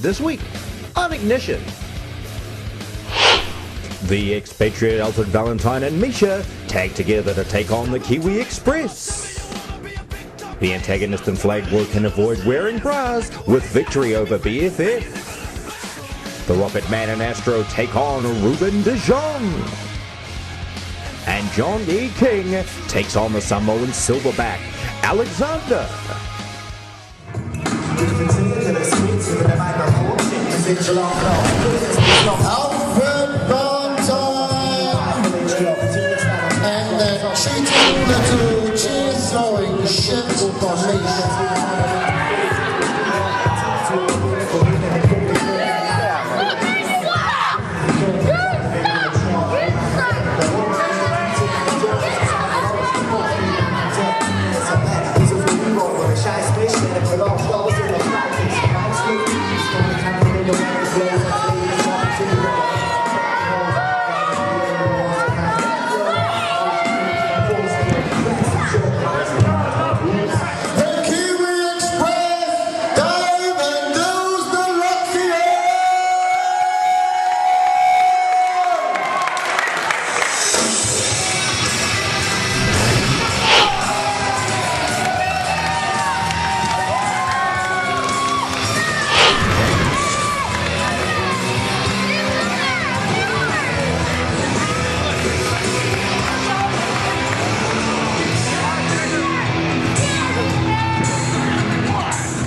This week on Ignition, the expatriate Alfred Valentine and Misha tag together to take on the Kiwi Express. The antagonist and flag boy can avoid wearing bras with victory over BFF. The Rocket Man and Astro take on Ruben de Jong. And John E. King takes on the Samoan silverback, Alexander. Alfred Valentine and the cheating little cheese-throwing shit police.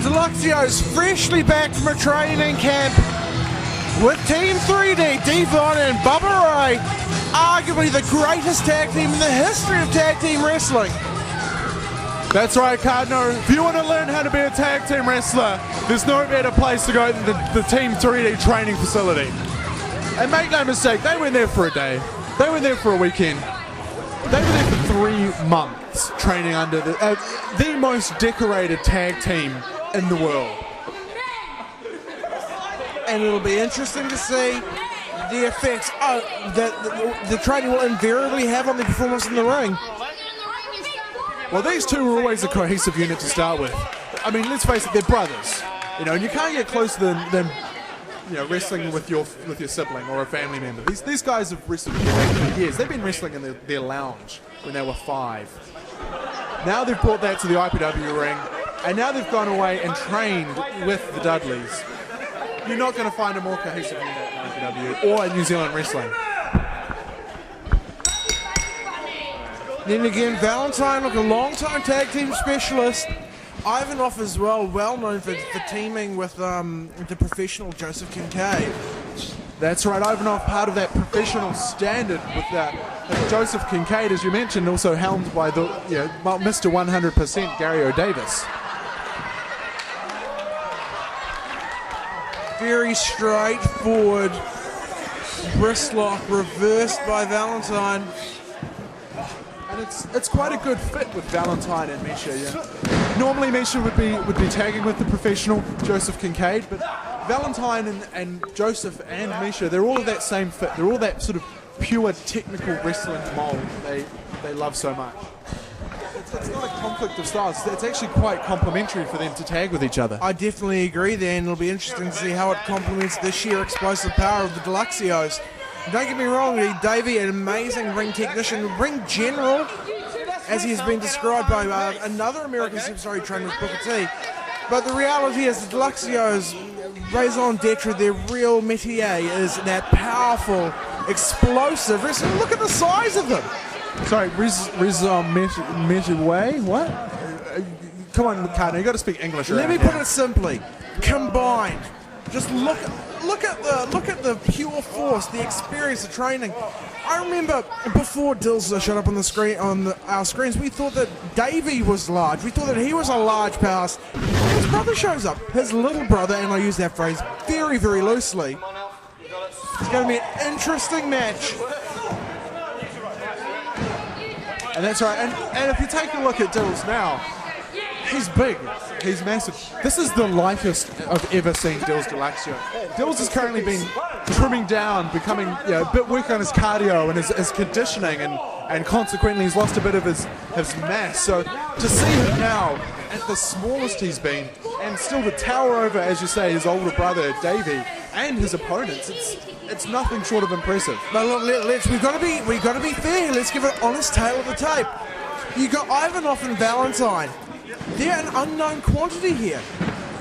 Deluxio's freshly back from a training camp with Team 3D, Devon and Bubba Ray, arguably the greatest tag team in the history of tag team wrestling. That's right, Cardno. If you want to learn how to be a tag team wrestler, there's no better place to go than the Team 3D training facility. And make no mistake, they went there for a day. They went there for a weekend. They were there for 3 months training under the most decorated tag team in the world. And it'll be interesting to see the effects that the training will invariably have on the performance in the ring. Well, these two were always a cohesive unit to start with. I mean, let's face it, they're brothers. You know, and you can't get closer than wrestling with your sibling or a family member. These guys have wrestled together for years. They've been wrestling in their lounge when they were 5. Now they've brought that to the IPW ring, and now they've gone away and trained with the Dudleys. You're not going to find a more cohesive unit in IPW or in New Zealand wrestling. Then again, Valentine, like a long-time tag team specialist. Ivanof as well known for teaming with the professional Joseph Kincaid. That's right, Ivanof, part of that professional standard with Joseph Kincaid, as you mentioned, also helmed by the Mr. 100% Gary O'Davis. Very straightforward wrist lock reversed by Valentine. And it's quite a good fit with Valentine and Misha. Yeah. Normally Misha would be tagging with the professional Joseph Kincaid, but Valentine and Joseph and Misha, they're all of that same fit. They're all that sort of pure technical wrestling mold they love so much. It's not a conflict of styles. It's actually quite complementary for them to tag with each other. I definitely agree there, and it'll be interesting to see how it complements the sheer explosive power of the Deluxios. Don't get me wrong, Davey, an amazing ring technician, ring general, as he has been described by another American superstar trained with Booker T. But the reality is the Deluxios, raison d'etre, their real métier is that powerful, explosive wrestling. Look at the size of them. Sorry, measured way? What? Come on, Carter, you got to speak English. Let me put it simply: combined. Just look at the pure force, the experience, the training. I remember before Dils showed up on the screen our screens, we thought that Davey was large. We thought that he was a large powerhouse. His brother shows up, his little brother, and I use that phrase very, very loosely. It's going to be an interesting match. And that's right. And if you take a look at Dils now, he's big. He's massive. This is the lightest I've ever seen Dils Deluxio. Dils has currently been trimming down, becoming a bit weak on his cardio and his conditioning, and consequently he's lost a bit of his mass. So to see him now at the smallest he's been, and still to tower over, as you say, his older brother Davey and his opponents. It's nothing short of impressive. But look, we've got to be fair. Let's give an honest tale of the tape. You got Ivanof and Valentine. They're an unknown quantity here.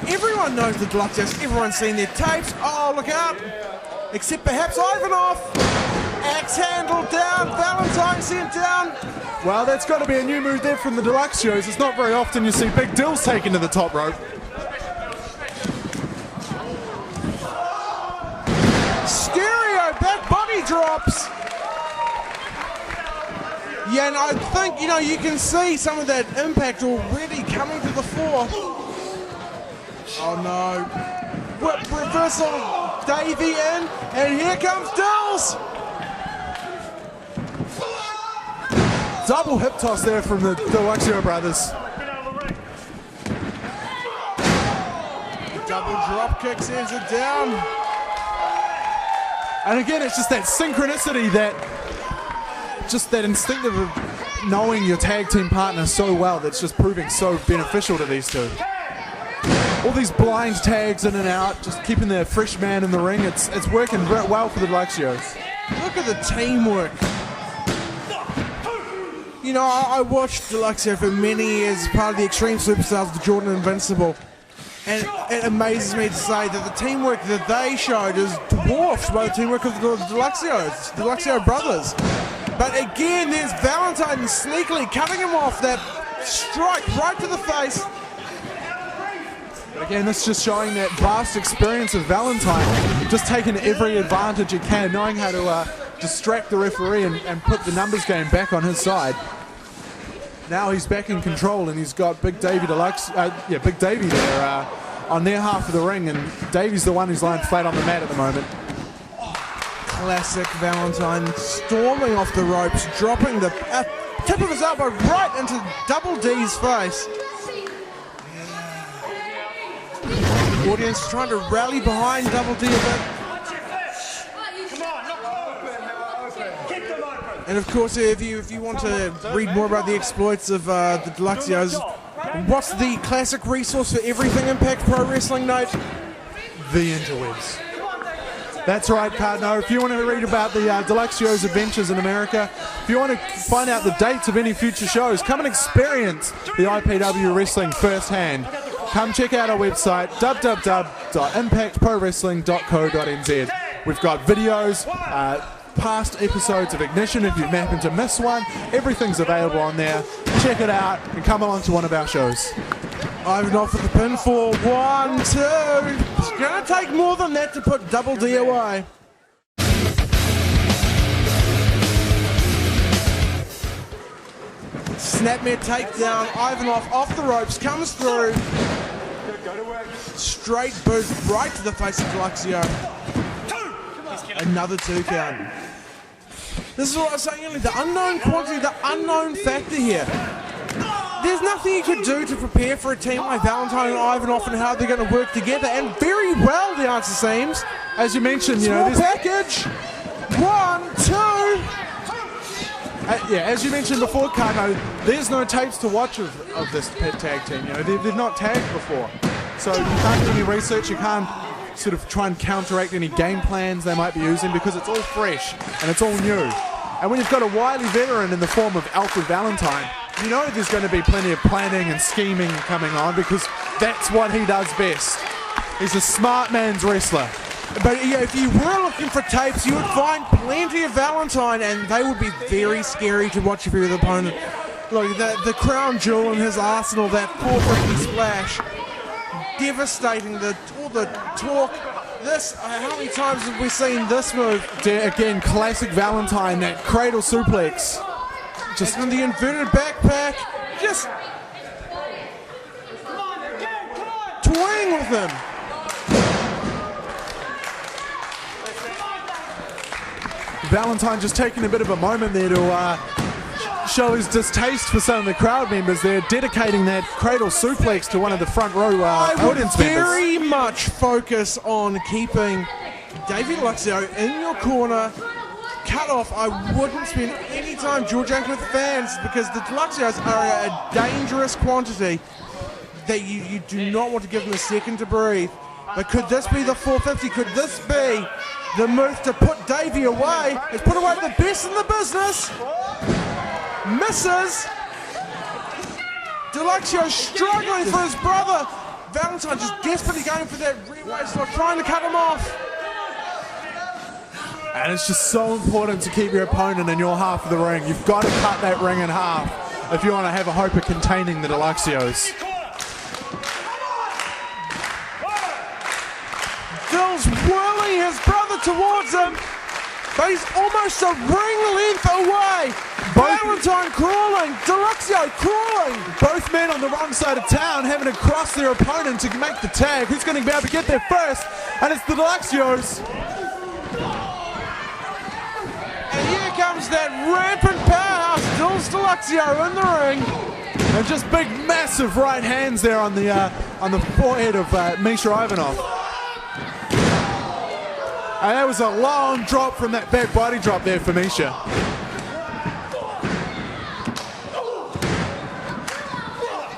Everyone knows the Deluxios. Everyone's seen their tapes. Oh, look out! Except perhaps Ivanof. Axe handle down. Valentine sent down. Well, that's got to be a new move there from the Deluxios. It's not very often you see big Dils taken to the top rope. Stereo back body drops. Yeah, and I think, you can see some of that impact already coming to the fore. Oh no. Whip reversal, Davey in, and here comes Dils. Double hip toss there from the Deluxio brothers. Double drop kick sends it down. And again, it's just that synchronicity, that instinctive of knowing your tag team partner so well, that's just proving so beneficial to these two. All these blind tags in and out, just keeping the fresh man in the ring. It's working very well for the Deluxios. Look at the teamwork. I watched Deluxio for many years as part of the Extreme Superstars of Jordan Invincible. And it amazes me to say that the teamwork that they showed is dwarfed by the teamwork of the Deluxio brothers. But again, there's Valentine sneakily cutting him off, that strike right to the face. But again, this is just showing that vast experience of Valentine, just taking every advantage he can, knowing how to distract the referee and put the numbers game back on his side. Now he's back in control, and he's got Big Davey Big Davey there on their half of the ring, and Davey's the one who's lying flat on the mat at the moment. Classic Valentine storming off the ropes, dropping the tip of his elbow right into Double D's face. The audience trying to rally behind Double D a bit. And of course, if you want to read more about the exploits of the Deluxios, what's the classic resource for everything Impact Pro Wrestling, Nate? The interwebs. That's right, Cardno. If you want to read about the Deluxios' adventures in America, if you want to find out the dates of any future shows, come and experience the IPW wrestling firsthand. Come check out our website, www.impactprowrestling.co.nz. We've got videos, past episodes of Ignition if you happen to miss one. Everything's available on there. Check it out and come along to one of our shows. Ivanof for the pin for 1, 2. It's going to take more than that to put Double D away. Snapmare takedown. Ivanof off the ropes, comes through. Straight boot right to the face of Deluxio. Another 2 count. This is what I was saying earlier, the unknown quantity, the unknown factor here. There's nothing you could do to prepare for a team like Valentine and Ivanof and how they're going to work together, and very well, the answer seems. As you mentioned, Small package. 1, 2. As you mentioned before, Carno, there's no tapes to watch of this tag team. They've not tagged before, so you can't do any research. You can't sort of try and counteract any game plans they might be using, because it's all fresh and it's all new. And when you've got a wily veteran in the form of Alfred Valentine, you know there's going to be plenty of planning and scheming coming on, because that's what he does best. He's a smart man's wrestler. But if you were looking for tapes, you would find plenty of Valentine, and they would be very scary to watch if you're the opponent. Look, the crown jewel in his arsenal, that 450 splash. Devastating, all the talk. How many times have we seen this move? Again, classic Valentine, that cradle suplex. Just in the inverted backpack, just toying with him. Valentine just taking a bit of a moment there to show his distaste for some of the crowd members. They're dedicating that cradle suplex to one of the front row audience members. Very much focus on keeping Davey Deluxio in your corner, cut off. I wouldn't spend any time George Ank with fans, because the Deluxios are a dangerous quantity. that you do not want to give them a second to breathe. But could this be the 450? Could this be the move to put Davey away? It's put away the best in the business. Misses. Deluxio struggling for his brother. Valentine just desperately going for that rear waistlock, trying to cut him off. And it's just so important to keep your opponent in your half of the ring. You've got to cut that ring in half if you want to have a hope of containing the Deluxios. Dils whirling his brother towards him, but he's almost a ring length away. Valentine crawling, Deluxio crawling. Both men on the wrong side of town having to cross their opponent to make the tag. Who's going to be able to get there first? And it's the Deluxios. And here comes that rampant powerhouse, Dils Deluxio in the ring. And just big, massive right hands there on the forehead of Misha Ivanof. And that was a long drop from that back body drop there for Misha.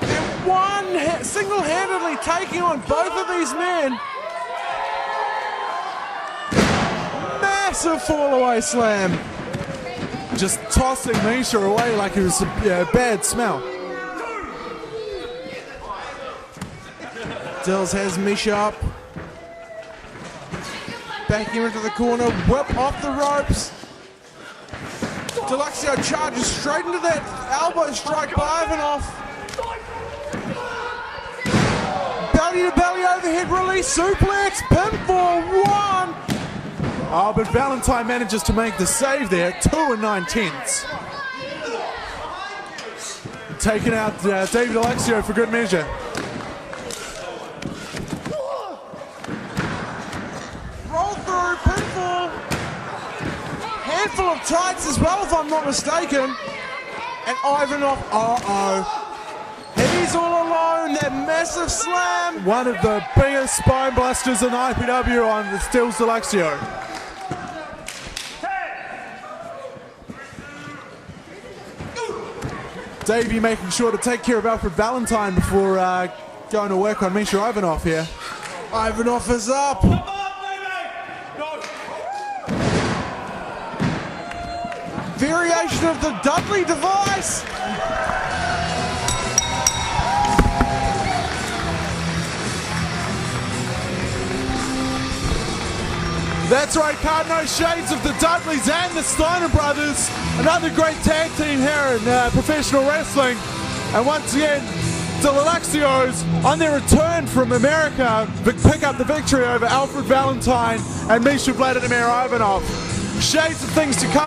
And one single-handedly taking on both of these men. Massive fall-away slam. Just tossing Misha away like it was a bad smell. Dils has Misha up. Back him into the corner, whip off the ropes. Deluxio charges straight into that elbow strike by Ivanof. Belly to belly overhead release suplex, pinfall, one. Oh, but Valentine manages to make the save there, 2 9/10. Taking out David Deluxio for good measure. Handful of tights as well, if I'm not mistaken. And Ivanof, he's all alone, that massive slam. One of the biggest spine blasters in IPW on the Dils Deluxio. Davey making sure to take care of Alfred Valentine before going to work on Misha Ivanof here. Ivanof is up. Variation of the Dudley device. That's right, Card, no shades of the Dudleys and the Steiner brothers. Another great tag team here in professional wrestling. And once again, the Deluxios, on their return from America, pick up the victory over Alfred Valentine and Misha Ivanof. Shades of things to come.